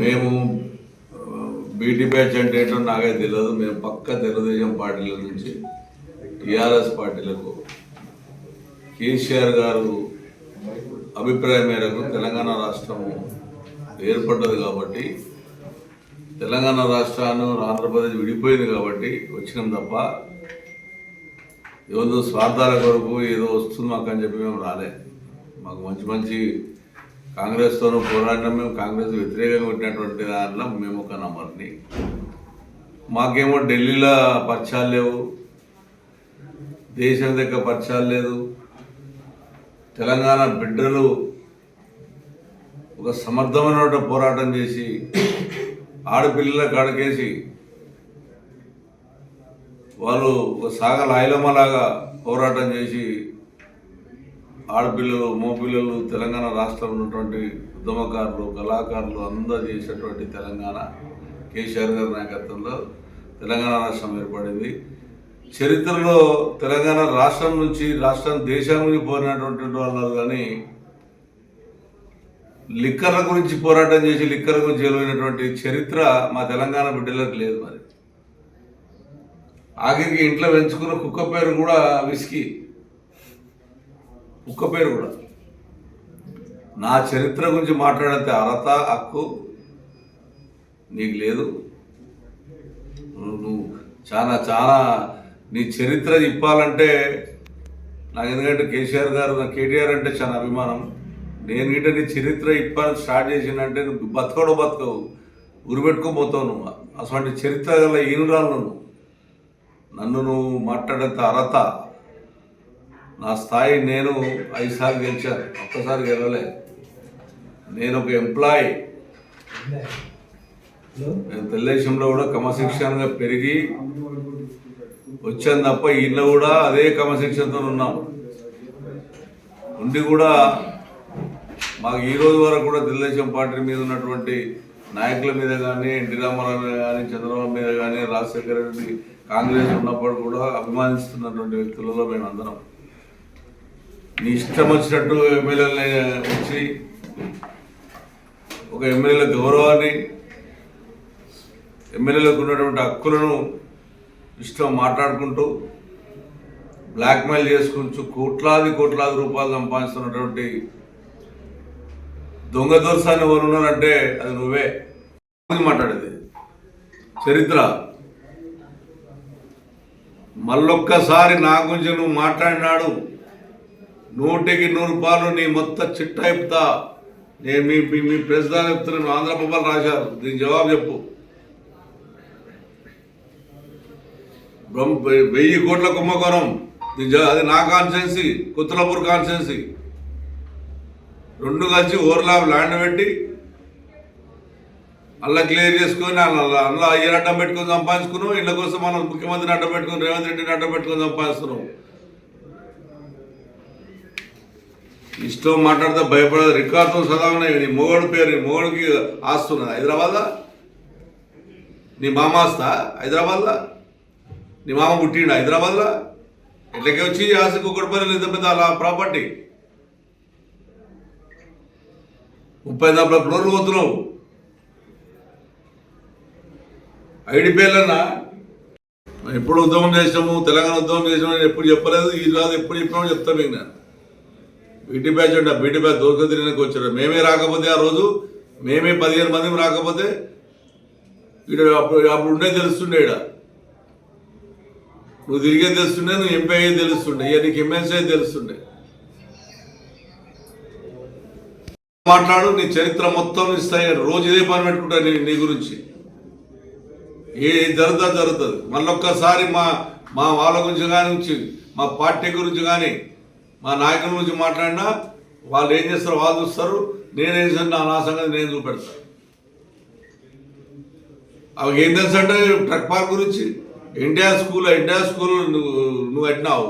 మేము BT batch అంటే ఏంటో నాకే తెలియదు. మేము పక్క తెలుగుదేశం పార్టీల నుంచి టీఆర్ఎస్ పార్టీలకు కేసీఆర్ గారు అభిప్రాయం మేరకు తెలంగాణ రాష్ట్రం ఏర్పడ్డది కాబట్టి, తెలంగాణ రాష్ట్రాన్ని ఆంధ్రప్రదేశ్ విడిపోయింది కాబట్టి వచ్చినాం తప్ప ఏదో స్వార్థాల కొరకు ఏదో వస్తుంది మాకు అని చెప్పి మేము రాలే. మాకు మంచి మంచి కాంగ్రెస్తోనూ పోరాడినాం. మేము కాంగ్రెస్ వ్యతిరేకంగా పెట్టినటువంటి దాంట్లో మేము ఒక నంబర్ని. మాకేమో ఢిల్లీలో పరిచయాలు లేవు, దేశం దగ్గర పరిచయాలు లేదు. తెలంగాణ బిడ్డలు ఒక సమర్థమైన పోరాటం చేసి ఆడపిల్లల కాడకేసి వాళ్ళు ఒక సాగల ఐలమ్మలాగా పోరాటం చేసి ఆడపిల్లలు మోపిల్లలు తెలంగాణ రాష్ట్రంలో ఉన్నటువంటి ఉద్యమకారులు కళాకారులు అందరూ చేసేటువంటి తెలంగాణ కేసీఆర్ గారి నాయకత్వంలో తెలంగాణ రాష్ట్రం ఏర్పడింది. చరిత్రలో తెలంగాణ రాష్ట్రం నుంచి దేశం నుంచి పోయినటువంటి వాళ్ళు కానీ లిక్కర్ల గురించి పోరాటం చేసి లిక్కర్ల గురించి గెలిచినటువంటి చరిత్ర మా తెలంగాణ బిడ్డలకు లేదు. మరి ఆఖరికి ఇంట్లో పెంచుకున్న కుక్క పేరు కూడా విస్కీ, కుక్క పేరు కూడా. నా చరిత్ర గురించి మాట్లాడితే అర్హత హక్కు నీకు లేదు. నువ్వు చాలా చాలా నీ చరిత్ర చెప్పాలంటే నాకు, ఎందుకంటే కేసీఆర్ గారు కేటీఆర్ అంటే చాలా అభిమానం. నేను గిట్ట నీ చరిత్ర ఇప్పాలని స్టార్ట్ చేసిందంటే నువ్వు బతకవు, ఉరిపెట్టుకోపోతావు. నువ్వు అసలు చరిత్ర గల ఈనురాలు నన్ను నువ్వు మాట్లాడేంత అర్హత, నా స్థాయి. నేను 5 సార్లు గెలిచాను, ఒక్కసారి గెలవలే. నేను ఒక ఎంప్లాయీ. నేను తెలుగుదేశంలో కూడా క్రమశిక్షణగా పెరిగి వచ్చాను తప్ప ఈయన కూడా అదే క్రమశిక్షణతో ఉన్నాం. ఉండి కూడా మాకు ఈ రోజు వరకు కూడా తెలుగుదేశం పార్టీ మీద ఉన్నటువంటి నాయకుల మీద కానీ, ఎన్టీ రామారావు మీద కానీ, చంద్రబాబు మీద కానీ, రాజశేఖర రెడ్డి కాంగ్రెస్ ఉన్నప్పుడు కూడా అభిమానిస్తున్నటువంటి వ్యక్తులలో మేము అందరం. నీ ఇష్టం వచ్చినట్టు ఎమ్మెల్యేలని వచ్చి ఒక ఎమ్మెల్యేల గౌరవాన్ని, ఎమ్మెల్యేలకు ఉన్నటువంటి హక్కులను ఇష్టం మాట్లాడుకుంటూ బ్లాక్మెయిల్ చేసుకుంటూ కోట్లాది రూపాయలు సంపాదిస్తున్నటువంటి దొంగ దొరసాన్ని ఎవరు ఉన్నారంటే అది నువ్వే. మాట్లాడేది చరిత్ర. మళ్ళొక్కసారి నా గురించి నువ్వు మాట్లాడినాడు 100కి 100 రూపాయలు నీ మొత్తం చిట్టా చెప్తా. నేను మీ ప్రెసిడెంట్ చెప్తున్నాను, ఆంధ్రప్రభలు రాశారు, దీని జవాబు చెప్పు. 1000 కోట్ల కుంభకోణం, అది నా కాన్స్టిట్యున్సీ, కుత్తులపూర్ కాన్స్టిట్యున్సీ. 2 కలిసి ఓవర్లాప్ ల్యాండ్ పెట్టి అలా క్లియర్ చేసుకొని అందులో అయ్యని అడ్డం పెట్టుకొని సంపాదించుకున్నాం. ఇళ్ళ కోసం మనం ముఖ్యమంత్రిని అడ్డం పెట్టుకుని, రేవంత్ రెడ్డిని అడ్డం పెట్టుకొని సంపాదిస్తున్నాం. ఇష్టం మాట్లాడితే భయపడదు. రికార్డుతో చదవనే నీ మొగడు పేరు, నీ మొగడికి ఆస్తున్నది హైదరాబాద్లో. నీ మామ ఆస్తా హైదరాబాద్లో? నీ మామ పుట్టిండు హైదరాబాద్లో? ఎట్లకి వచ్చి ఆస్తి కుక్కడిపోయిన ఇంత పెద్ద అలా ప్రాపర్టీ 30-40 ఫ్లోర్లు పోతున్నావు. ఐడి పేర్లన్నా ఎప్పుడు ఉద్యమం చేసాము, తెలంగాణ ఉద్యమం చేసామని ఎప్పుడు చెప్పలేదు. ఈ రాదు ఎప్పుడు చెప్పినామో చెప్తాను మీకు. నేను బీటీ బ్యాచ్ అంటే బీటీ బ్యాచ్ దొరకదిరికి వచ్చాడు. మేమే రాకపోతే ఆ రోజు, మేమే 15 మంది రాకపోతే అప్పుడు ఉండే తెలుస్తుండే. నువ్వు తిరిగే తెలుస్తుండే, నువ్వు ఎంపీ అయ్యేది తెలుస్తుండే, ఇక నీకు ఎమ్మెల్సీ అయ్యేది తెలుస్తుండే. మాట్లాడు, నీ చరిత్ర మొత్తం ఇస్తాయి. రోజు ఇదే పని పెట్టుకుంటా నీ గురించి. ఏ జరుగుతుంది. మళ్ళొక్కసారి మా వాళ్ళ గురించి కానీ, మా పార్టీ గురించి కానీ, మా నాయకుల గురించి మాట్లాడినా వాళ్ళు ఏం చేస్తారో వాళ్ళు చూస్తారు. నేనేం చేస్తాను, నా సంగతి నేను చూపెడతా. అవి ఏం తెలుసు అంటే ట్రక్ పార్క్ గురించి, ఇండియా స్కూల్ నువ్వు కట్టినావు.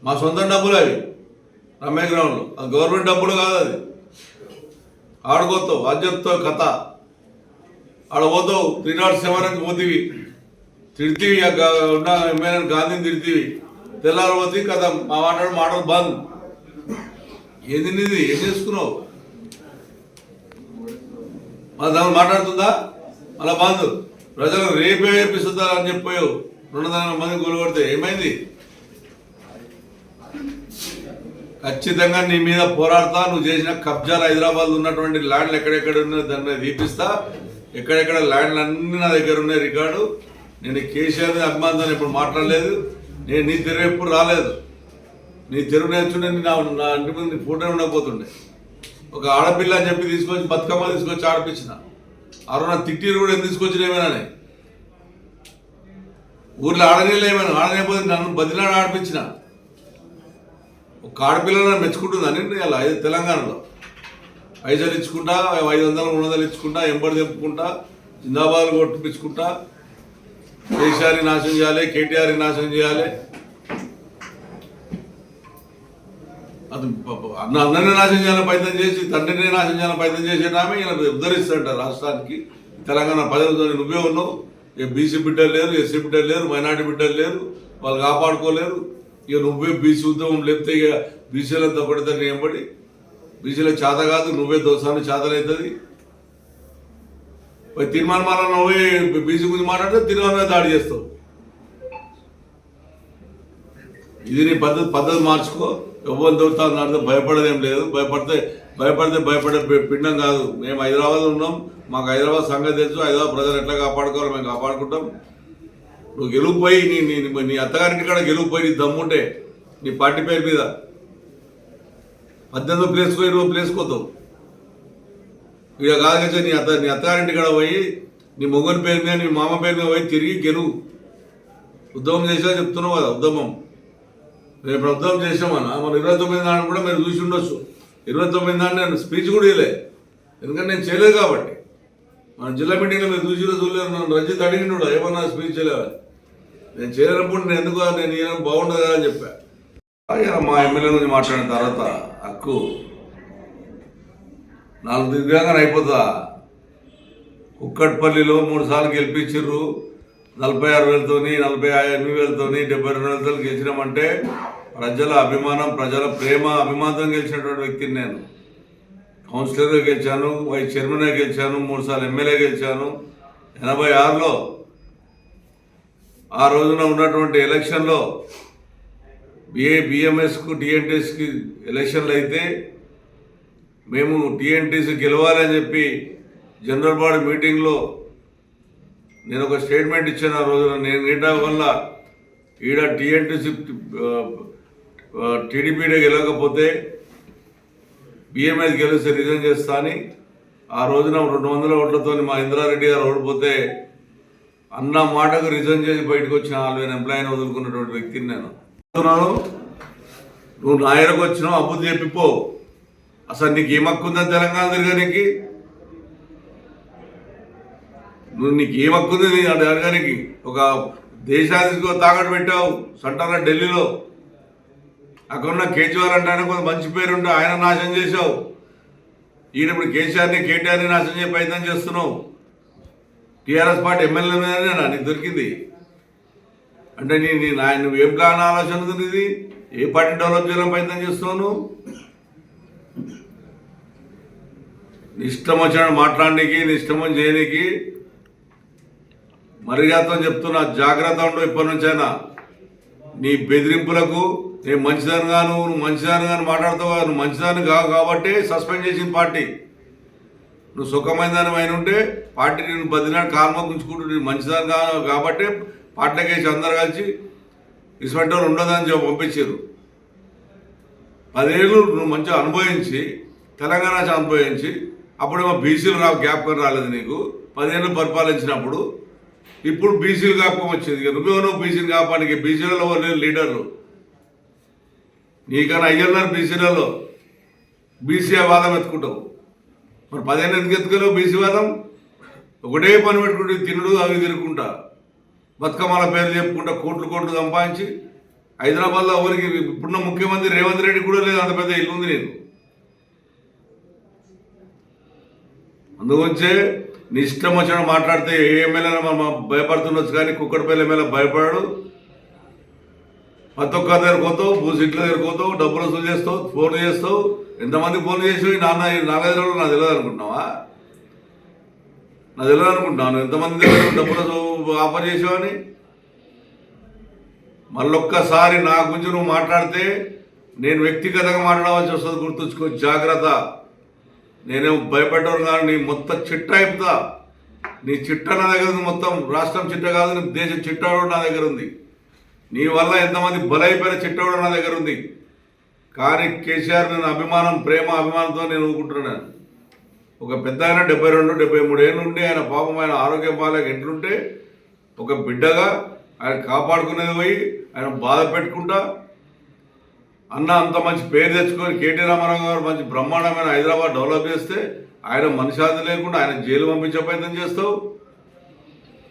మా సొంత డబ్బులు అవి, రమ్మే గ్రౌండ్లో. అది గవర్నమెంట్ డబ్బులు కాదు. అది ఆడుకోతావు, అది చెప్తావు కథ. ఆడ పోతావు 307 పోతీవి, తిడితీవి, ఉన్న ఎమ్మెల్యే గాంధీని తిడితీవి. తెల్లారి పోతీ కదా మా మాటలు బంద్. ఏది నీది? ఏం చేసుకున్నావు? మన దాని మాట్లాడుతుందా అలా బంధు ప్రజలకు రేపే వేపిస్తుందా అని చెప్పావు 200 మంది కొలుగొడితే ఏమైంది? ఖచ్చితంగా నీ మీద పోరాడతా. నువ్వు చేసిన కబ్జాలు హైదరాబాద్ ఉన్నటువంటి ల్యాండ్లు ఎక్కడెక్కడ ఉన్నాయి దాని మీద తీపిస్తా. ఎక్కడెక్కడ ల్యాండ్లు అన్నీ నా దగ్గర ఉన్నాయి రికార్డు. నేను కేసీఆర్ మీద అభిమానంతో ఇప్పుడు మాట్లాడలేదు. నేను నీ తెరువు ఎప్పుడు రాలేదు. నీ తెరువు నేర్చుంటే నా ఇంటి ముందు ఫోటో ఉండకపోతుండే. ఒక ఆడపిల్ల అని చెప్పి తీసుకొచ్చి బతుకమ్మ తీసుకొచ్చి ఆడిపించిన. ఆ రోజు నా తిట్టిరు కూడా ఎందుకు తీసుకొచ్చిన ఏమైనా ఊర్లో ఆడనీళ్ళు ఏమైనా ఆడనేపోతే నన్ను బదిలాడు ఆడిపించిన. ఒక ఆడపిల్లని మెచ్చుకుంటుందని అలా తెలంగాణలో పైసలు ఇచ్చుకుంటా 500 300 ఇచ్చుకుంటా ఎంబడి తెప్పుకుంటా జిందాబాద్లు కొట్టిపించుకుంటా కేసీఆర్ని నాశనం చేయాలి, కేటీఆర్ని నాశనం చేయాలి. అది అన్ననే నాశనం చేయాలని ప్రయత్నం చేసి తండ్రిని నాశనం చేయాలని ప్రయత్నం చేసేటామే ఇలా ఉద్ధరిస్తాడంట రాష్ట్రానికి. తెలంగాణ ప్రజలతో నువ్వే ఉన్నావు. బీసీ బిడ్డలు లేరు, ఎస్సీ బిడ్డలు లేరు, మైనార్టీ బిడ్డలు లేరు, వాళ్ళు కాపాడుకోలేరు. ఇక నువ్వే బీసీ ఉద్యమం లేపితే ఇక బీసీలంతా పడితే ఎంబడి బీసీలకు చేత కాదు, నువ్వే దోసాన్ని చేతనవుతుంది. తీర్మానం మాల నువ్వే బీసీ గురించి మాట్లాడితే తీర్మానం మీద దాడి చేస్తావు. ఇది నీ పద్ధతి మార్చుకో. ఎవరిని దొరుకుతాను అడితే భయపడదేం లేదు. భయపడితే భయపడే పిండం కాదు. మేము హైదరాబాద్ ఉన్నాం, మాకు హైదరాబాద్ సంగతి తెలుసు. హైదరాబాద్ ప్రజలు ఎట్లా కాపాడుకోవాలో మేము కాపాడుకుంటాం. నువ్వు గెలుపుపోయి నీ అత్తగారింటి కాడ గెలుపుపోయి నీ దమ్ముంటే నీ పార్టీ పేరు మీద 18వ ప్లేస్కో 20వ ప్లేస్కోతావు. ఇక కాదు కదా నీ అత్తగారింటి కాడ పోయి నీ మొగని పేరు మీద నీ మామ పేరు మీద పోయి తిరిగి గెలువు. ఉద్యమం చేసా చెప్తున్నావు కదా. ఉద్యమం నేను ఇప్పుడు ఉద్యమం చేసామన్నా మన 29 నాడు కూడా మీరు చూసి ఉండొచ్చు. 29 నాడు నేను స్పీచ్ కూడా ఇవ్వలే, ఎందుకంటే నేను చేయలేదు కాబట్టి. మన జిల్లా మీటింగ్లో మీరు చూడలేదు. నన్ను రంజిత్ అడిగినాడు ఏమన్నా స్పీచ్ చేయలేవని. నేను చేయలేనప్పుడు నేను ఎందుకు నేను ఈయన బాగుండదు కదా అని చెప్పా. మా ఎమ్మెల్యే గురించి మాట్లాడిన తర్వాత హక్కు 4 దిగ్గానే అయిపోతుందా? కుక్కట్పల్లిలో 3 సార్లు గెలిపించారు. 46,000తో 48,000తో 72,000తో గెలిచినామంటే ప్రజల అభిమానం, ప్రజల ప్రేమ, అభిమానంతో గెలిచినటువంటి వ్యక్తిని నేను. కౌన్సిలర్గా గెలిచాను, వైస్ చైర్మన్గా గెలిచాను, 3 సార్లు ఎమ్మెల్యే గెలిచాను. 86లో ఆ రోజున ఉన్నటువంటి ఎలక్షన్లో బిఎంఎస్కు టీఎన్టీఎస్కి ఎలక్షన్లు అయితే మేము టీఎన్టీసీ గెలవాలని చెప్పి జనరల్ బాడీ మీటింగ్లో నేను ఒక స్టేట్మెంట్ ఇచ్చాను. ఆ రోజున నేను నీటా వల్ల ఈడ టీఎన్టీసీ టీడీపీడే గెలవకపోతే బిఎంఎస్ గెలిస్తే రిజైన్ చేస్తా అని. ఆ రోజున 200 ఓట్లతో మా ఇంద్రారెడ్డి గారు ఓడిపోతే అన్న మాటకు రిజైన్ చేసి బయటకు వచ్చిన 40,000 ఎంప్లాయీని వదులుకున్నటువంటి వ్యక్తిని నేను. నువ్వు నాయనకు వచ్చినావు, అబుద్ధి చెప్పిపో. అసలు నీకు ఏమక్కుందని తెలంగాణ తిరగడానికి? నీకు ఏమక్కుంది అడగడానికి? ఒక దేశానికి తాకట్టు పెట్టావు సెంటర్లో ఢిల్లీలో. అక్కడున్న కేజ్రీవాల్ అంటే ఆయన కొంత మంచి పేరుంటే ఆయన నాశనం చేశావు. ఈయన ఇప్పుడు కేసీఆర్ని కేటీఆర్ని నాశనం చేసే ప్రయత్నం చేస్తున్నావు. టీఆర్ఎస్ పార్టీ ఎమ్మెల్యే మీదనే నీకు దొరికింది అంటే నువ్వు ఏం ప్లాన్ ఆలోచన ఉంది? ఇది ఏ పార్టీ డెవలప్ చేయాలని ప్రయత్నం చేస్తున్నావు నువ్వు? నీ ఇష్టం వచ్చినట్టు మాట్లాడడానికి, నీ ఇష్టం చేయడానికి మర్యాదతో చెప్తున్నా. జాగ్రత్త ఉండు ఇప్పటి నుంచైనా. నీ బెదిరింపులకు నేను మంచిదానిగాను, నువ్వు మంచిదానిగాను మాట్లాడుతావు. నువ్వు మంచిదాన్ని కావు కాబట్టి సస్పెండ్ చేసిన పార్టీ. నువ్వు సుఖమైన దాని అయిన ఉంటే పార్టీ నేను బదిలాడు కాల్మ గుంచుకుంటూ నేను మంచిదాన్ని కాబట్టి పార్టీకి వేసి అందరు కలిసి ఇటువంటి వాళ్ళు ఉండదని చెప్పి పంపించారు. 10 ఏళ్ళు నువ్వు మంచిగా అనుభవించి తెలంగాణ అనుభవించి అప్పుడేమో బీసీలు జ్ఞాపకం రాలేదు నీకు. 10 ఏళ్ళు పరిపాలించినప్పుడు ఇప్పుడు బీసీలు జ్ఞాపకం వచ్చింది. నువ్వు బీసీలు కాపానికి బీసీలలో లీడర్లు నీకన్నా అయ్యన్నారు. బీసీలలో బీసీ వాదం ఎత్తుకుంటావు. మరి 10 ఏళ్ళు ఎందుకు ఎత్తుకోలేవు బీసీ వాదం? ఒకటే పని పెట్టుకుంటే తినుడు అవి తిరుగుకుంటా బతుకమ్మల పేర్లు చెప్పుకుంటా కోట్లు సంపాదించి హైదరాబాద్లో ఎవరికి ఇప్పుడున్న ముఖ్యమంత్రి రేవంత్ రెడ్డి కూడా లేదు అంత పెద్ద ఇల్లు ఉంది నేను. అందుగురించే నీ ఇష్టం వచ్చిన మాట్లాడితే ఏ ఎమ్మెల్యే భయపడుతుండొచ్చు కానీ కుక్కడపల్లి ఎమ్మెల్యే భయపడాడు. ప్రతి ఒక్క దగ్గరకు పోతావు, సీట్ల దగ్గరకు పోతావు, డబ్బులు వసూలు చేస్తావు, ఫోన్లు చేస్తావు. ఎంతమంది ఫోన్లు చేసి 4-5 రోజులు నాకు తెలియదు అనుకుంటున్నావా? నాకు తెలియదు అనుకుంటున్నాను ఎంతమంది దగ్గర డబ్బులు ఆఫర్ చేసావని. మళ్ళొక్కసారి నా గురించి నువ్వు మాట్లాడితే నేను వ్యక్తిగతంగా మాట్లాడవలసి వస్తుంది, గుర్తుంచుకో, జాగ్రత్త. నేనేం భయపడ్డాను కానీ నీ మొత్తం చిట్ట అయిపోతా. నీ చిట్ట నా దగ్గర ఉంది, మొత్తం రాష్ట్రం చిట్ట కాదు, నీ దేశం చిట్ట కూడా నా దగ్గర ఉంది. నీ వల్ల ఎంతమంది బలైపోయిన చిట్ట కూడా నా దగ్గర ఉంది. కానీ కేసీఆర్ నేను అభిమానం, ప్రేమ అభిమానంతో నేను ఊరుకుంటున్నాను. ఒక పెద్ద ఆయన 72, 73 ఏళ్ళు ఉండి ఆయన పాపం ఆయన ఆరోగ్యం బాగాలేక ఎట్లుంటే ఒక బిడ్డగా ఆయన కాపాడుకునేది పోయి ఆయన బాధ పెట్టుకుంటా అన్న అంత మంచి పేరు తెచ్చుకొని కేటీ రామారావు గారు మంచి బ్రహ్మాండమైన హైదరాబాద్ డెవలప్ చేస్తే ఆయన మనిషాది లేకుండా ఆయన జైలు పంపించే ప్రయత్నం చేస్తావు.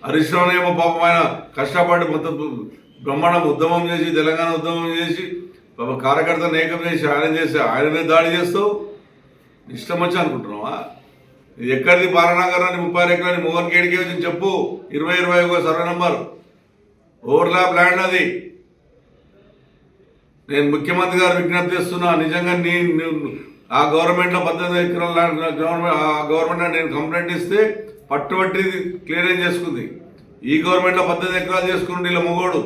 హరీష్ రావు ఏమో పాపం ఆయన కష్టపడి మొత్తం బ్రహ్మాండం ఉద్యమం చేసి తెలంగాణ ఉద్యమం చేసి కార్యకర్తను ఏకం చేసి ఆయన మీద దాడి చేస్తావు. ఇష్టం వచ్చి అనుకుంటున్నావా? ఇది ఎక్కడిది? బాలనగరాన్ని 30 ఎకరాన్ని మోహన్ కేడికి వచ్చి చెప్పు. 2021 సర్వే నంబర్ ఓవర్లాప్ ల్యాండ్ అది. నేను ముఖ్యమంత్రి గారు విజ్ఞప్తి చేస్తున్నా, నిజంగా ఆ గవర్నమెంట్లో 18 ఎకరాల గవర్నమెంట్ నేను కంప్లైంట్ ఇస్తే పట్టుబట్టి క్లియరెన్స్ చేసుకుంది. ఈ గవర్నమెంట్లో 18 ఎకరాలు చేసుకుని వీళ్ళ మొగోడు.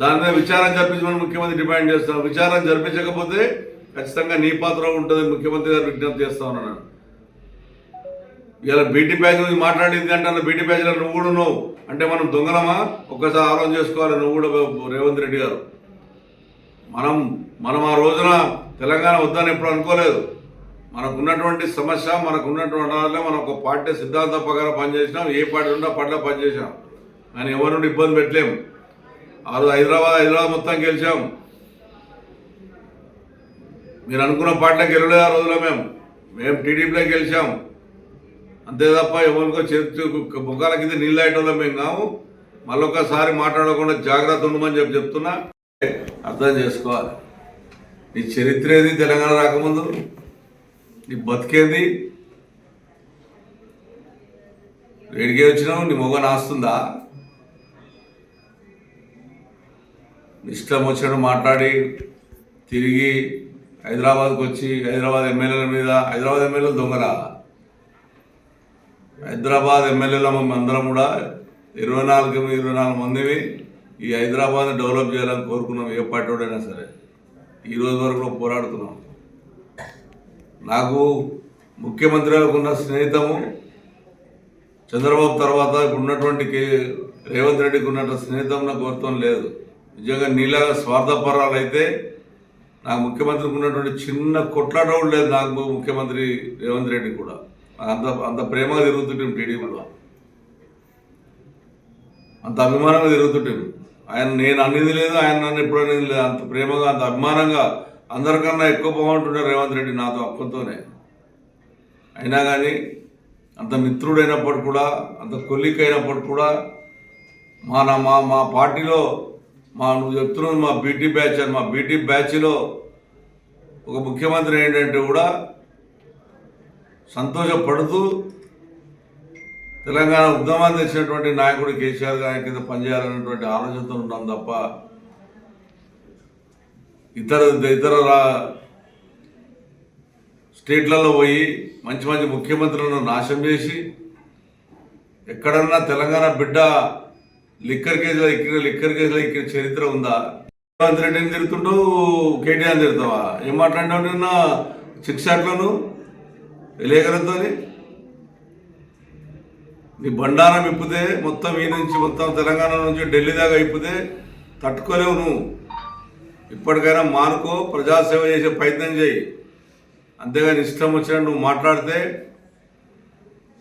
దాని మీద విచారణ జరిపించమని ముఖ్యమంత్రి డిమాండ్ చేస్తున్నాను. విచారణ జరిపించకపోతే ఖచ్చితంగా నీ పాత్ర ఉంటుంది ముఖ్యమంత్రి గారు విజ్ఞప్తి చేస్తా ఉన్నాను. ఇలా బీటీ ప్యాచ్ నుంచి మాట్లాడింది అంటే బీటీ ప్యాచ్లో నువ్వు కూడా ఉన్నావు అంటే మనం దొంగలమా? ఒక్కసారి ఆలోచన చేసుకోవాలి. నువ్వు కూడా రేవంత్ రెడ్డి గారు, మనం ఆ రోజున తెలంగాణ వద్దని ఎప్పుడు అనుకోలేదు. మనకున్నటువంటి సమస్య, మనకున్నటువంటి మనం ఒక పార్టీ సిద్ధాంత ప్రకారం పనిచేసినాం. ఏ పార్టీ ఉందో పట్ల పనిచేసాం. కానీ ఎవరి నుండి ఇబ్బంది పెట్టలేము. ఆ రోజు హైదరాబాద్ మొత్తం గెలిచాం. మీరు అనుకున్న పార్టీలోకి వెళ్ళలేదు ఆ రోజులో. మేము టీడీపీలోకి గెలిచాం అంతే తప్ప ఎవరికో ముఖాల కింద నీళ్ళు అయ్యేటోళ్ళం మేము కాము. మళ్ళొక్కసారి మాట్లాడకుండా జాగ్రత్త ఉండమని చెప్తున్నా. అర్థం చేసుకోవాలి. నీ చరిత్ర ఏది? తెలంగాణ రాకముందు నీ బతికేది? వేడికే వచ్చినావు? నీ మొగ నాస్తుందా? ఇష్టం వచ్చినట్టు మాట్లాడి తిరిగి హైదరాబాద్కి వచ్చి హైదరాబాద్ ఎమ్మెల్యేల మీద, హైదరాబాద్ ఎమ్మెల్యేలు దొంగలా? హైదరాబాద్ ఎమ్మెల్యేల అందరం కూడా 24 మందివి ఈ హైదరాబాద్ని డెవలప్ చేయాలని కోరుకున్నాం. ఏ పార్టీడైనా సరే ఈ రోజు వరకు కూడా పోరాడుతున్నాం. నాకు ముఖ్యమంత్రికి ఉన్న స్నేహితము చంద్రబాబు తర్వాత ఇప్పుడు ఉన్నటువంటి రేవంత్ రెడ్డికి ఉన్నట్టు స్నేహితం నాకు కోరుతాం లేదు. నిజంగా నీలాగా స్వార్థపరాలు అయితే నాకు ముఖ్యమంత్రికి ఉన్నటువంటి చిన్న కొట్లాట కూడా లేదు. నాకు ముఖ్యమంత్రి రేవంత్ రెడ్డి కూడా అంత ప్రేమగా తిరుగుతుంటాం. టీడీపీలో అంత అభిమానంగా తిరుగుతుంటాం. ఆయన నేను అనేది లేదు, ఆయన నన్ను ఎప్పుడు అనేది లేదు. అంత ప్రేమగా, అంత అభిమానంగా, అందరికన్నా ఎక్కువ బాగుంటుండే రేవంత్ రెడ్డి నాతో అప్పటితోనే. అయినా కానీ అంత మిత్రుడైనప్పుడు కూడా, అంత కొల్లిక అయినప్పుడు కూడా మా పార్టీలో నువ్వు చెప్తున్నావు మా బీటీ బ్యాచ్ అని, మా బీటీ బ్యాచ్లో ఒక ముఖ్యమంత్రి ఏంటంటే కూడా సంతోషపడుతూ తెలంగాణ ఉద్యమాన్ని తెచ్చినటువంటి నాయకుడు కేసీఆర్ గారి కింద పనిచేయాలనేటువంటి ఆలోచనతో ఉన్నాం తప్ప ఇతర స్టేట్లలో పోయి మంచి మంచి ముఖ్యమంత్రులను నాశనం చేసి ఎక్కడన్నా తెలంగాణ బిడ్డ లిక్కర్ కేసులో ఇక్కడ చరిత్ర ఉందా? రేవంత్ రెడ్డిని తిరుగుతుంటూ కేటీఆర్ తిరుగుతావా? ఏం మాట్లాడినావు నిన్న 6 షాట్లను విలేకరులతో? నీ బండారం ఇప్పితే మొత్తం ఈ నుంచి మొత్తం తెలంగాణ నుంచి ఢిల్లీ దాకా ఇప్పితే తట్టుకోలేవు నువ్వు. ఇప్పటికైనా మానుకో, ప్రజాసేవ చేసే ప్రయత్నం చేయి. అంతేగాని ఇష్టం వచ్చినట్టు నువ్వు మాట్లాడితే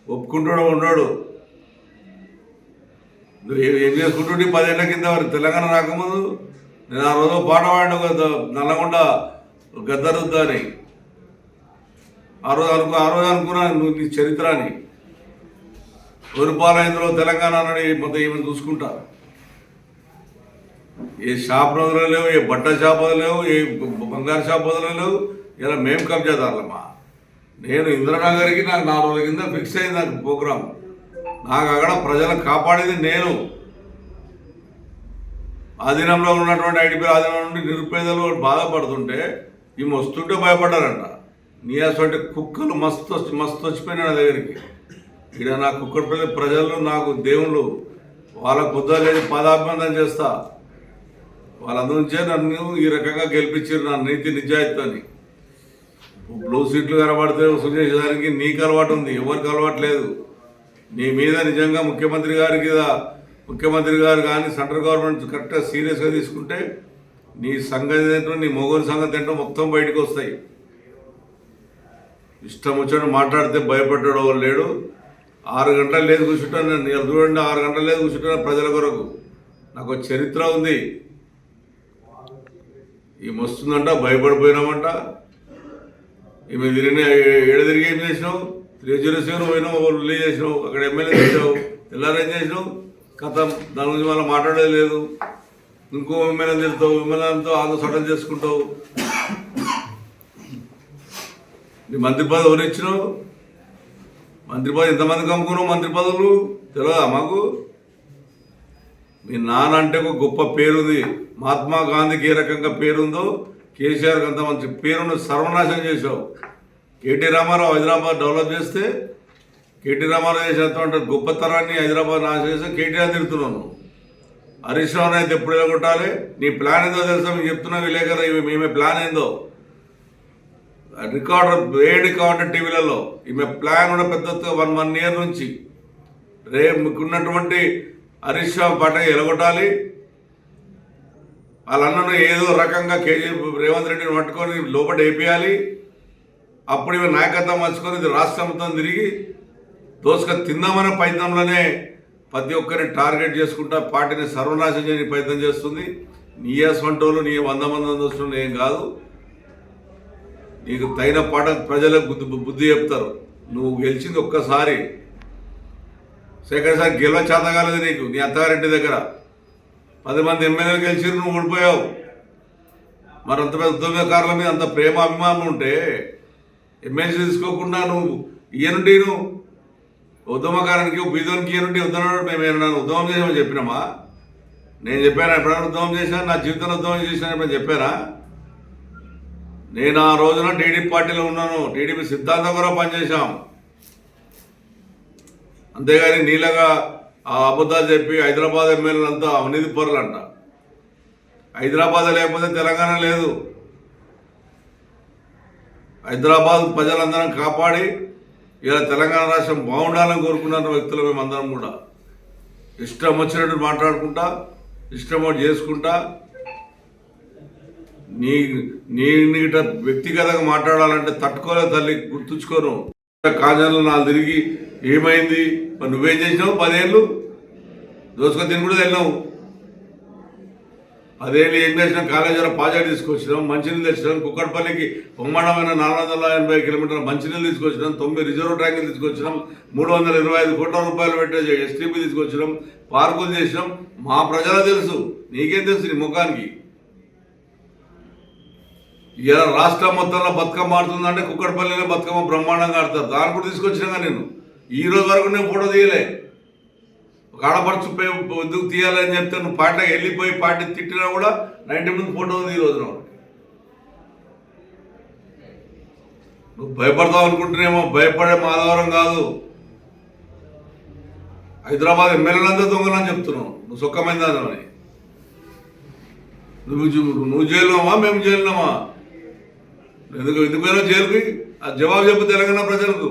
ఒప్పుకుంటాడో ఉన్నాడు. నువ్వు ఏం చేసుకుంటుంటే 10 ఏళ్ల కింద తెలంగాణ రాకముందు నేను ఆ రోజు పాట పాడిన నల్లగొండ గద్దరుద్దా అని. ఆ రోజు అనుకున్నాను నువ్వు నీ చరిత్రని. పరిపాలనలో తెలంగాణ అని మొత్తం ఏమైనా చూసుకుంటా. ఏ షాప్ రోజులు లేవు, ఏ బట్ట షాప్ లేవు, ఏ బంగారు షాప్ లేవు. ఇలా మేము కబ్జాదారులమ్మా. నేను ఇంద్రనగర్కి నాకు 4 రోజుల కింద ఫిక్స్ అయింది నాకు ప్రోగ్రాం. నాకు అక్కడ ప్రజలను కాపాడేది నేను. ఆధీనంలో ఉన్నటువంటి ఐడిపి ఆధీనంలో నుండి నిరుపేదలు బాధపడుతుంటే ఈ వస్తుంటే భయపడ్డారంట. నీ అసలు కుక్కలు మస్తు వచ్చిపోయినా నా దగ్గరికి. ఇక్కడ నా కుక్కడపల్లి ప్రజలు నాకు దేవుళ్ళు, వాళ్ళ కుదరలేదు పాదాభివందనం చేస్తా. వాళ్ళందరించే నన్ను ఈ రకంగా గెలిపించారు, నా నీతి నిజాయితీని. బ్లూ సీట్లు కనబడితే వసూలు చేసేదానికి నీకు అలవాటు ఉంది, ఎవరికి అలవాటు లేదు. నీ మీద నిజంగా ముఖ్యమంత్రి గారు కానీ సెంట్రల్ గవర్నమెంట్ కరెక్ట్గా సీరియస్గా తీసుకుంటే నీ సంగతి ఏంటో, నీ మొగోని సంగతి ఏంటో మొత్తం బయటకు వస్తాయి. ఇష్టం వచ్చాడు మాట్లాడితే భయపడ్డాడు వాళ్ళు లేడు. 6 గంటలు లేదు కూర్చుంటాను నేను, చూడండి 6 గంటలు లేదు కూర్చుంటాను ప్రజల కొరకు. నాకు చరిత్ర ఉంది. ఈమె వస్తుందంట, భయపడిపోయినామంట. ఈమె తిరిగి ఏం చేసినావు? 307 పోయినావు, రిలీజ్ చేసినావు, అక్కడ ఎమ్మెల్యే చేసావు, తెల్లారేం చేసినావు, కథం. దాని గురించి మళ్ళీ మాట్లాడేది లేదు. ఇంకో ఎమ్మెల్యే తిరుగుతావు, ఎమ్మెల్యేతో ఆదో సటల్ చేసుకుంటావు. నీ మంత్రి పదవి ఎవరు ఇచ్చినావు? మంత్రి పదవి ఎంతమందికి అమ్ముకున్నావు? మంత్రి పదవులు తెలియదా మాకు? మీ నాన్న అంటే ఒక గొప్ప పేరుంది. మహాత్మా గాంధీకి ఏ రకంగా పేరుందో కేసీఆర్కి అంత మంచి పేరును సర్వనాశనం చేశావు. కేటీ రామారావు హైదరాబాద్ డెవలప్ చేస్తే, కేటీ రామారావు చేసేటువంటి గొప్పతనాన్ని హైదరాబాద్ నాశనం చేస్తే కేటీఆర్ తిరుగుతున్నాను. హరీష్ రావు అయితే ఎప్పుడు ఎలగొట్టాలి? నీ ప్లాన్ ఏందో తెలుసా? మీకు చెప్తున్నా విలేకరు, మేమే ప్లాన్ ఏందో వేడి కావాలంటే టీవీలలో ఈమె ప్లాన్ కూడా పెద్ద 1 year నుంచి మీకున్నటువంటి హరీష్ రావు పాట ఎలగొట్టాలి. వాళ్ళన్నను ఏదో రకంగా రేవంత్ రెడ్డిని పట్టుకొని లోపల వేపియాలి. అప్పుడు ఇవి నాయకత్వం మర్చుకొని ఇది రాష్ట్రం మొత్తం తిరిగి దోసుక తిందామనే ప్రయత్నంలోనే ప్రతి ఒక్కరిని టార్గెట్ చేసుకుంటా పార్టీని సర్వనాశనం చేయని ప్రయత్నం చేస్తుంది. నీ వంటోళ్ళు, నీ 100 మంది దోస్తులు ఏం కాదు. నీకు తగిన పాట ప్రజలకు బుద్ధి చెప్తారు. నువ్వు గెలిచింది ఒక్కసారి, సెకండ్ సారి గెలవ చేత కాలేదు నీకు. నీ అత్తగారింటి దగ్గర 10 మంది ఎమ్మెల్యేలు గెలిచి నువ్వు ఓడిపోయావు. మరి అంత పెద్ద ఉద్యమకారుల మీద అంత ప్రేమ అభిమానం ఉంటే ఎమ్మెల్సీ తీసుకోకుండా నువ్వు ఈయనుండి, నువ్వు ఉద్యమకారానికి బీదోనికి ఈయనుండి ఉద్యమం మేము ఉద్యమం చేసామని చెప్పినామా? నేను చెప్పాను ఎప్పుడైనా ఉద్యమం చేశాను? నా జీవితంలో ఉద్యమం చేశాను ఎప్పుడైనా చెప్పానా? నేను ఆ రోజున టీడీపీ పార్టీలో ఉన్నాను. టీడీపీ సిద్ధాంతం కూడా పనిచేశాం. అంతేగాని నీళ్ళగా ఆ అబద్ధాలు చెప్పి హైదరాబాద్ ఎమ్మెల్యేలంతా అవినీతి పరులంట. హైదరాబాద్ లేకపోతే తెలంగాణ లేదు. హైదరాబాద్ ప్రజలందరం కాపాడి ఇలా తెలంగాణ రాష్ట్రం బాగుండాలని కోరుకున్న వ్యక్తులు మేమందరం కూడా. ఇష్టం వచ్చినట్టు మాట్లాడుకుంటా, ఇష్టం ఒకటి చేసుకుంటా, నీట వ్యక్తిగతంగా మాట్లాడాలంటే తట్టుకోలే తల్లి, గుర్తుంచుకోను. కాజాలు నాలుగు తిరిగి ఏమైంది? మరి నువ్వేం చేసినావు? 10 ఏళ్ళు దోసుకొని తిని కూడా వెళ్ళినావు. 10 ఏళ్ళు ఏం చేసినాం? కాలేజీలో ప్రాజెక్ట్ తీసుకొచ్చినాం, మంచినీళ్ళు తెచ్చినాం. కుక్కడపల్లికి బ్రహ్మాండమైన 480 కిలోమీటర్ల మంచినీళ్ళు తీసుకొచ్చినాం. 9 రిజర్వ్ ట్యాంకులు తీసుకొచ్చినాం. 325 కోట్ల రూపాయలు పెట్టే ఎస్టీపీ తీసుకొచ్చినాం. పార్కులు చేసినాం. మా ప్రజలకు తెలుసు, నీకేం తెలుసు నీ ముఖానికి? ఇలా రాష్ట్రం మొత్తంలో బతుకమ్మ ఆడుతుందంటే కుక్కడపల్లిలో బతుకమ్మ బ్రహ్మాండంగా ఆడతారు. దాని కూడా తీసుకొచ్చినాగా నేను. ఈ రోజు వరకు నేను ఫోటో తీయలే. ఒక ఆడపడుచు ఎందుకు తీయాలని చెప్తే నువ్వు పార్టీకి వెళ్ళిపోయి పార్టీ తిట్టినా కూడా 90 ముందు ఫోటో ఉంది. ఈ రోజున నువ్వు భయపడతావు అనుకుంటున్నామో, భయపడే మాధవరం కాదు. హైదరాబాద్ ఎమ్మెల్యేలంతా దొంగలని చెప్తున్నావు. నువ్వు సుఖమైందని. నువ్వు జైలున్నామా, మేము జైలున్నామా? ఎందుకైనా జైలుకి ఆ జవాబు చెప్పు తెలంగాణ ప్రజలకు.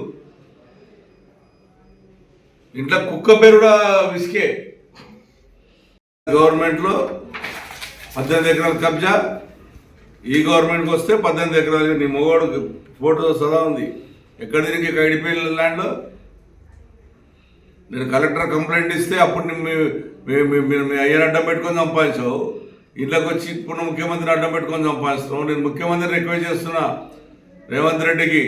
ఇంట్లో కుక్క పేరు కూడా విసికే. గవర్నమెంట్లో 18 ఎకరాల కబ్జా, ఈ గవర్నమెంట్కి వస్తే 18 ఎకరాలు. నీ మొగోడు ఫోటో సదా ఉంది. ఎక్కడ తిరిగి ఐడిపిఎల్ ల్యాండ్లో నేను కలెక్టర్ కంప్లైంట్ ఇస్తే అప్పుడు మీ అయ్యని అడ్డం పెట్టుకొని సంపాదించావు. ఇళ్ళకి వచ్చి ఇప్పుడు ముఖ్యమంత్రిని అడ్డం పెట్టుకొని సంపాదిస్తున్నావు. నేను ముఖ్యమంత్రిని రిక్వెస్ట్ చేస్తున్నా, రేవంత్ రెడ్డికి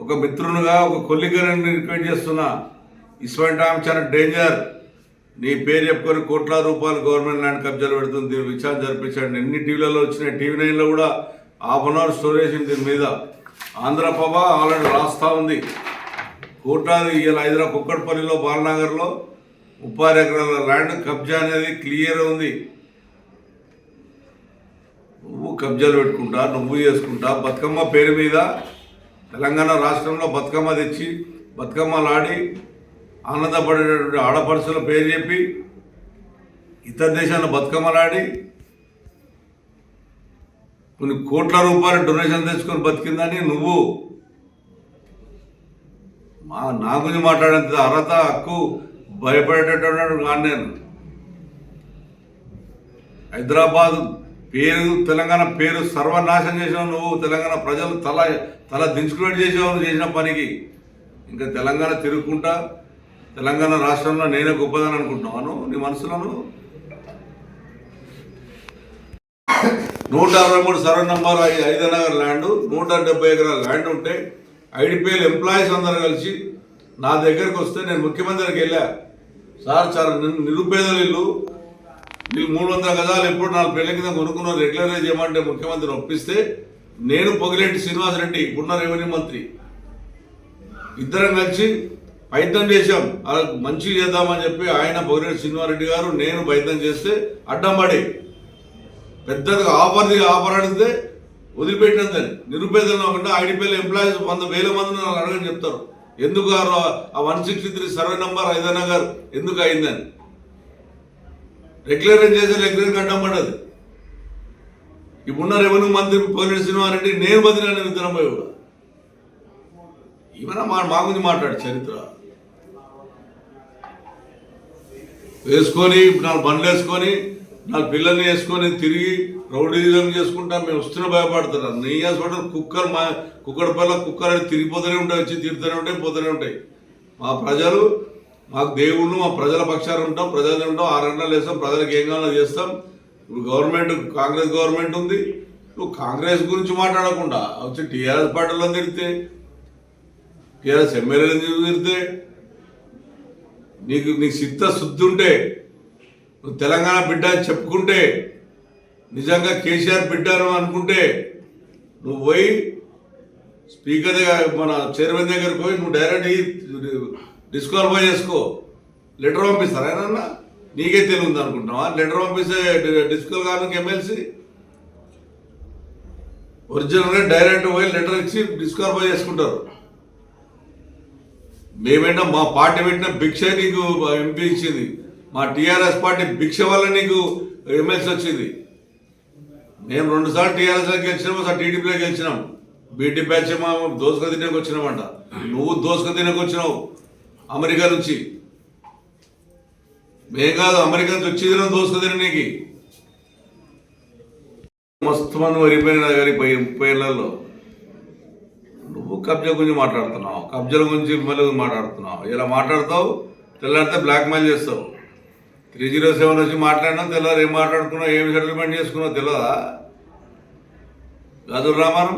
ఒక మిత్రునిగా, ఒక కొల్లిగా రిక్వెస్ట్ చేస్తున్నా. ఇటువంటి ఆమె చాలా డేంజర్. నీ పేరు చెప్పుకొని కోట్ల రూపాయలు గవర్నమెంట్ ల్యాండ్ కబ్జాలు పెడుతుంది. దీని విచారణ జరిపించాడు. ఎన్ని టీవీలలో వచ్చినాయి, టీవీ 9లో కూడా 1/2 hour స్టోరేజ్ దీని మీద. ఆంధ్రప్రభ ఆల్రెడీ రాస్తా ఉంది. కోట్లాది ఇలా హైదరాబాద్ కుక్కడపల్లిలో, బాలనగర్లో 36 ఎకరాల ల్యాండ్ కబ్జా అనేది క్లియర్ ఉంది. నువ్వు కబ్జాలు పెట్టుకుంటా, నువ్వు చేసుకుంటా. బతుకమ్మ పేరు మీద తెలంగాణ రాష్ట్రంలో బతుకమ్మ తెచ్చి బతుకమ్మలు ఆడి ఆనందపడేటటువంటి ఆడపడుచుల పేరు చెప్పి ఇతర దేశాల్లో బతుకమ్మలాడి కొన్ని కోట్ల రూపాయలు డొనేషన్ తెచ్చుకొని బతికిందని నువ్వు నా గురించి మాట్లాడేంత అర్హత హక్కు భయపడేటటువంటి కాదు నేను. హైదరాబాద్ పేరు, తెలంగాణ పేరు సర్వనాశనం చేసావు నువ్వు. తెలంగాణ ప్రజలు తల దించుకున్నట్టు చేసావు నువ్వు చేసిన పనికి. ఇంకా తెలంగాణ తిరుగుకుంటా తెలంగాణ రాష్ట్రంలో నేనే గొప్పదని అనుకుంటున్నాను నీ మనసులోను. 163 సర్వే నంబర్ 5 నగర్ ల్యాండ్, 170 ఎకరాల ల్యాండ్ ఉంటే ఐడిపిఎల్ ఎంప్లాయీస్ అందరూ కలిసి నా దగ్గరకు వస్తే నేను ముఖ్యమంత్రికి వెళ్ళా. సార్ చాలా నిరుపేదలు ఇల్లు, వీళ్ళు 300 గజాలు ఎప్పుడు 4 పెళ్లి కింద కొనుక్కున్నారు, రెగ్యులరైజ్ చేయమంటే ముఖ్యమంత్రిని ఒప్పిస్తే నేను పొగిలేటి శ్రీనివాసరెడ్డి ఇప్పుడున్న రెవెన్యూ మంత్రి ఇద్దరం కలిసి ప్రయత్నం చేశాం. అలా మంచిగా చేద్దామని చెప్పి ఆయన పొగిలేటి శ్రీనివాసరెడ్డి గారు నేను ప్రయత్నం చేస్తే అడ్డం పడి పెద్దదిగా ఆఫర్ అడిగితే వదిలిపెట్టినదని. నిరుపేదలు కాకుండా ఐడిపిఎల్ ఎంప్లాయీస్ 100,000 మంది నాకు అడగని చెప్తారు ఎందుకు ఆ 163 సర్వే నంబర్ 5 నగర్ ఎందుకు అయిందని. రెగ్యులరైజ్ చేసే రెగ్యులర్ అడ్డం పడ్డది. ఇప్పుడున్న రెవెన్యూ మంత్రి పొగిలేటి శ్రీనివాసరెడ్డి నేను బదిలీ ఇద్దరం పోయి కూడా ఏమైనా మా గురించి మాట్లాడు చరిత్ర వేసుకొని 4 బండ్లు వేసుకొని 4 పిల్లల్ని వేసుకొని తిరిగి రౌడీజం చేసుకుంటా మేము వస్తున్న భయపడుతున్నారు. నీ హాస్పిటల్ కుక్కడపల్ల కుక్కర్ అని తిరిగిపోతూనే ఉంటాయి, వచ్చి తిరుగుతూనే ఉంటాయి, పోతూనే ఉంటాయి. మా ప్రజలు మాకు దేవుళ్ళు, మా ప్రజల పక్షాలు ఉంటాం, ప్రజలు ఉంటాం, 6 గంటలు వేస్తాం, ప్రజలకు ఏం కావాలో చేస్తాం. ఇప్పుడు గవర్నమెంట్ కాంగ్రెస్ గవర్నమెంట్ ఉంది, నువ్వు కాంగ్రెస్ గురించి మాట్లాడకుండా వచ్చి టీఆర్ఎస్ పార్టీలో తిరిగితే, టీఆర్ఎస్ ఎమ్మెల్యేలను తిరిగితే నీకు సిద్ధ శుద్ధి ఉంటే నువ్వు తెలంగాణ బిడ్డ అని చెప్పుకుంటే, నిజంగా కేసీఆర్ బిడ్డను అనుకుంటే నువ్వు పోయి స్పీకర్ మన చైర్మన్ దగ్గరికి పోయి నువ్వు డైరెక్ట్ డిస్క్వాలిఫై చేసుకో. లెటర్ పంపిస్తారా ఏమన్నా? నీకే తెలియదు అనుకుంటున్నావా? లెటర్ పంపిస్తే డిస్క్వాల్ కానికి ఎమ్మెల్సీ ఒరిజినల్గా డైరెక్ట్ పోయి లెటర్ ఇచ్చి డిస్క్వాలిఫై చేసుకుంటారు. మేమేంటో మా పార్టీ పెట్టిన భిక్ష నీకు ఎంపీ ఇచ్చింది, మా టీఆర్ఎస్ పార్టీ భిక్ష వల్ల నీకు ఎమ్మెల్సీ వచ్చింది. మేము 2 సార్లు టీఆర్ఎస్లోకి గెలిచినాం, ఒకసారి టీడీపీలో గెలిచినాం. బీటీ బ్యాచ్ మా దోసుక తినకు వచ్చినామంట. నువ్వు దోసుక తినకు వచ్చినావు అమెరికా నుంచి. మేం కాదు, అమెరికా నుంచి వచ్చి దోసుక తిన నీకు మస్తు మంది వరిపోయిన గారి 30 ఏళ్లలో. నువ్వు కబ్జా గురించి మాట్లాడుతున్నావు, కబ్జాల గురించి మళ్ళీ మాట్లాడుతున్నావు. ఇలా మాట్లాడతావు, తెల్లారితే బ్లాక్మెయిల్ చేస్తావు. 307 వచ్చి మాట్లాడినా తెల్లారు ఏం మాట్లాడుకున్నావు, ఏం సెటిల్మెంట్ చేసుకున్నావు తెలియదా? గదులు రామారం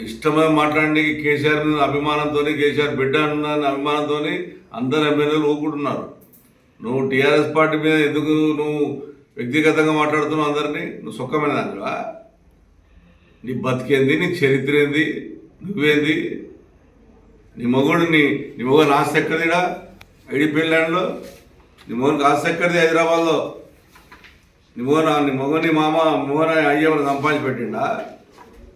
ఇష్టమైన మాట్లాడడానికి కేసీఆర్ మీద అభిమానంతో, కేసీఆర్ బిడ్డ అన్న అభిమానంతో అందరు ఎమ్మెల్యేలు ఊరుకుంటున్నారు. నువ్వు టీఆర్ఎస్ పార్టీ మీద ఎందుకు నువ్వు వ్యక్తిగతంగా మాట్లాడుతున్నావు? అందరినీ నువ్వు సుఖమైన దానివా? నీ బతికేంది, నీ చరిత్ర ఏంది, నువ్వేంది? నీ మొగుడు ఆస్తి ఎక్కడిదా? ఐడిపిఎల్ ల్యాండ్లో నీ మొగునికి ఆస్తి ఎక్కడిది? హైదరాబాద్లో నీ మొగని మామ మొగని అయ్యేవాళ్ళు సంపాదించి పెట్టిండా?